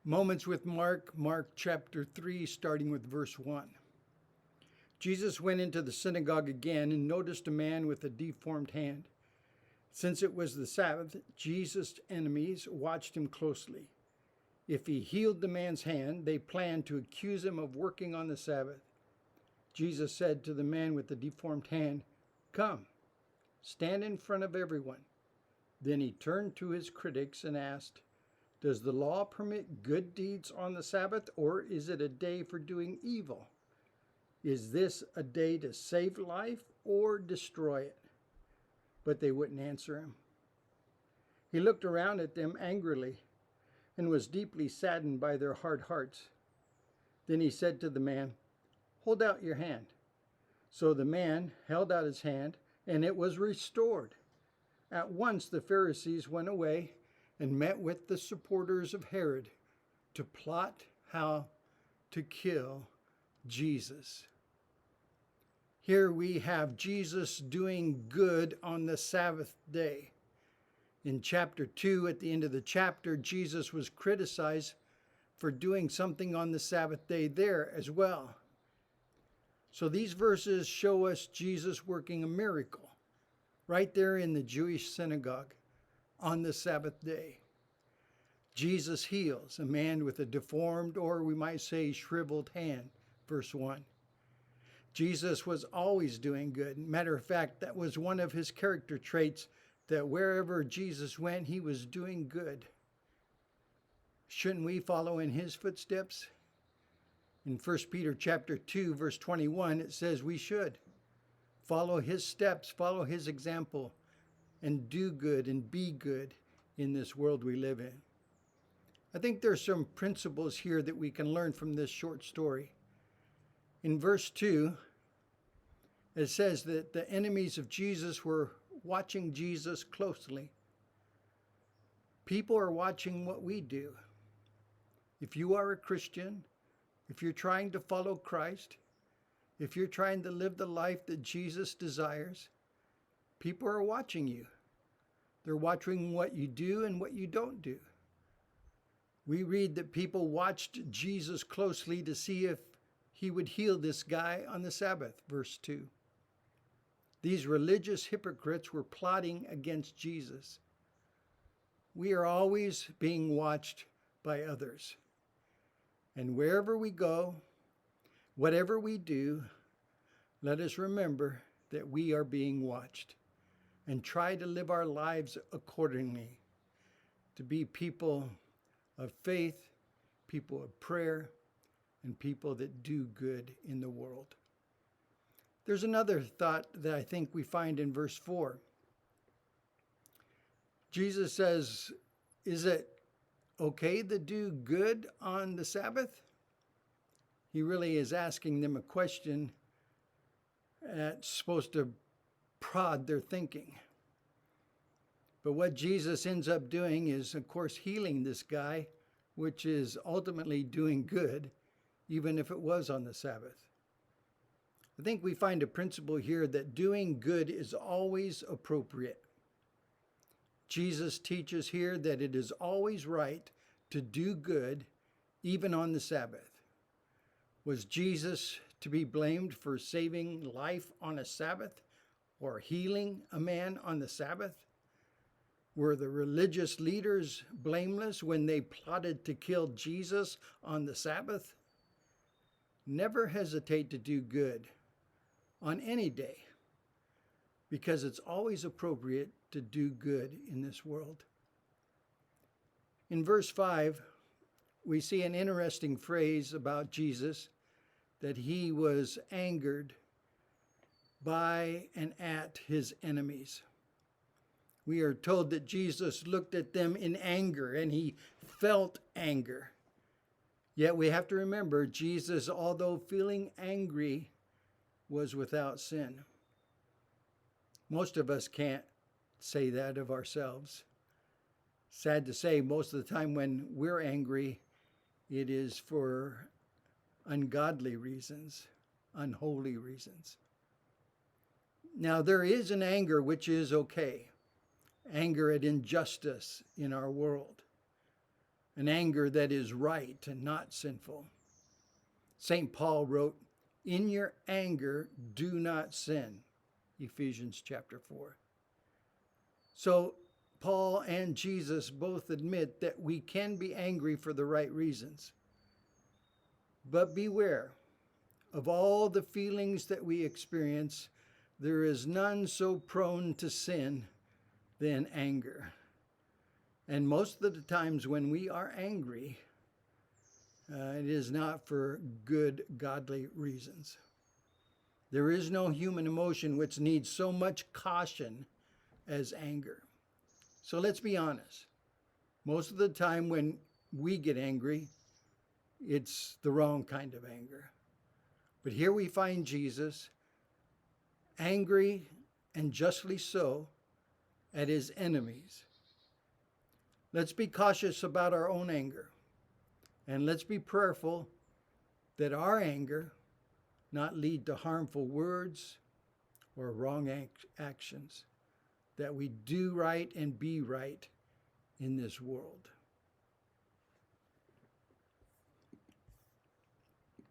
Moments with Mark, Mark chapter 3, starting with verse 1. Jesus went into the synagogue again and noticed a man with a deformed hand. Since it was the Sabbath, Jesus' enemies watched him closely. If he healed the man's hand, they planned to accuse him of working on the Sabbath. Jesus said to the man with the deformed hand, "Come, stand in front of everyone." Then he turned to his critics and asked, "Does the law permit good deeds on the Sabbath, or is it a day for doing evil? Is this a day to save life or destroy it?" But they wouldn't answer him. He looked around at them angrily and was deeply saddened by their hard hearts. Then he said to the man, "Hold out your hand." So the man held out his hand, and it was restored. At once the Pharisees went away and met with the supporters of Herod to plot how to kill Jesus. Here we have Jesus doing good on the Sabbath day. In chapter 2, at the end of the chapter, Jesus was criticized for doing something on the Sabbath day there as well. So these verses show us Jesus working a miracle right there in the Jewish synagogue on the Sabbath day. Jesus heals a man with a deformed, or we might say shriveled hand, verse 1. Jesus was always doing good. Matter of fact, that was one of his character traits, that wherever Jesus went, he was doing good. Shouldn't we follow in his footsteps? In 1 Peter chapter 2, verse 21, it says we should follow his steps, follow his example, and do good and be good in this world we live in. I think there's some principles here that we can learn from this short story. In verse 2, it says that the enemies of Jesus were watching Jesus closely. People are watching what we do. If you are a Christian, if you're trying to follow Christ, if you're trying to live the life that Jesus desires, people are watching you. They're watching what you do and what you don't do. We read that people watched Jesus closely to see if he would heal this guy on the Sabbath, verse 2. These religious hypocrites were plotting against Jesus. We are always being watched by others. And wherever we go, whatever we do, let us remember that we are being watched and try to live our lives accordingly, to be people of faith, people of prayer, and people that do good in the world. There's another thought that I think we find in verse 4. Jesus says, "Is it okay to do good on the Sabbath?" He really is asking them a question that's supposed to prod their thinking. But what Jesus ends up doing is, of course, healing this guy, which is ultimately doing good, even if it was on the Sabbath. I think we find a principle here that doing good is always appropriate. Jesus teaches here that it is always right to do good, even on the Sabbath. Was Jesus to be blamed for saving life on a Sabbath or healing a man on the Sabbath? Were the religious leaders blameless when they plotted to kill Jesus on the Sabbath? Never hesitate to do good on any day, because it's always appropriate to do good in this world. In verse 5, we see an interesting phrase about Jesus, that he was angered by and at his enemies. We are told that Jesus looked at them in anger and he felt anger. Yet we have to remember, Jesus, although feeling angry, was without sin. Most of us can't say that of ourselves. Sad to say, most of the time when we're angry, it is for ungodly reasons, unholy reasons. Now, there is an anger which is okay. Anger at injustice in our world. an anger that is right and not sinful. St. Paul wrote, "In your anger, do not sin," Ephesians chapter 4. So Paul and Jesus both admit that we can be angry for the right reasons. But beware, of all the feelings that we experience, there is none so prone to sin than anger. And most of the times when we are angry, it is not for good, godly reasons. There is no human emotion which needs so much caution as anger. So let's be honest. Most of the time when we get angry, it's the wrong kind of anger. But here we find Jesus angry, and justly so, at his enemies. Let's be cautious about our own anger. And let's be prayerful that our anger not lead to harmful words or wrong actions, that we do right and be right in this world.